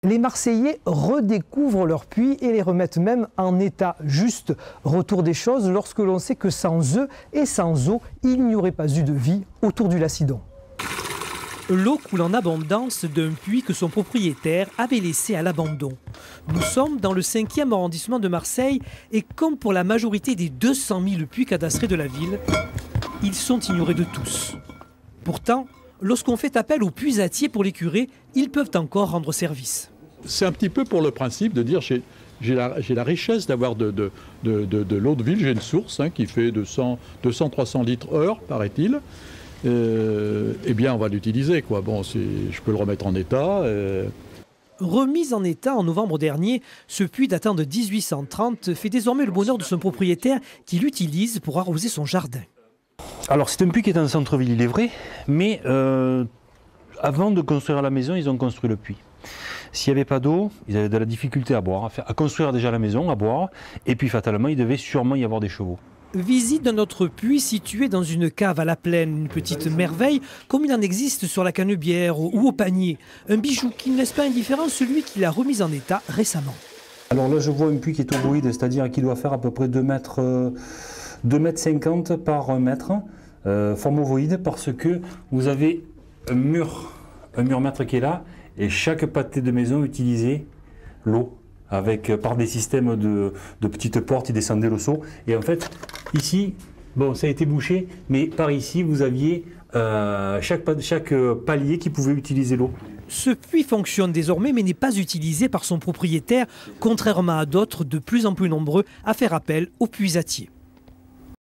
Les Marseillais redécouvrent leurs puits et les remettent même en état. Juste retour des choses lorsque l'on sait que sans eux et sans eau, il n'y aurait pas eu de vie autour du Lacidon. L'eau coule en abondance d'un puits que son propriétaire avait laissé à l'abandon. Nous sommes dans le 5e arrondissement de Marseille et comme pour la majorité des 200 000 puits cadastrés de la ville, ils sont ignorés de tous. Pourtant, lorsqu'on fait appel aux puisatiers pour les curer, ils peuvent encore rendre service. C'est un petit peu pour le principe de dire j'ai la richesse d'avoir de l'eau de ville, j'ai une source qui fait 200-300 litres heure, paraît-il. Eh bien, on va l'utiliser, quoi. Bon, je peux le remettre en état. Remis en état en novembre dernier, ce puits datant de 1830 fait désormais le bonheur de son propriétaire qui l'utilise pour arroser son jardin. Alors, c'est un puits qui est en centre-ville, il est vrai, mais avant de construire la maison, ils ont construit le puits. S'il n'y avait pas d'eau, ils avaient de la difficulté à boire, à construire déjà la maison, à boire, et puis fatalement, il devait sûrement y avoir des chevaux. Visite d'un autre puits situé dans une cave à la plaine, une petite merveille comme il en existe sur la Canebière ou au Panier. Un bijou qui ne laisse pas indifférent celui qui l'a remis en état récemment. Alors là, je vois un puits qui est ovoïde, c'est-à-dire qu'il doit faire à peu près 2,50 m par 1 mètre, forme ovoïde, parce que vous avez un mur mètre qui est là, et chaque pâté de maison utilisait l'eau. Par des systèmes de petites portes, ils descendaient le seau. Et en fait, ici, bon, ça a été bouché, mais par ici, vous aviez chaque palier qui pouvait utiliser l'eau. Ce puits fonctionne désormais, mais n'est pas utilisé par son propriétaire, contrairement à d'autres de plus en plus nombreux à faire appel aux puisatiers.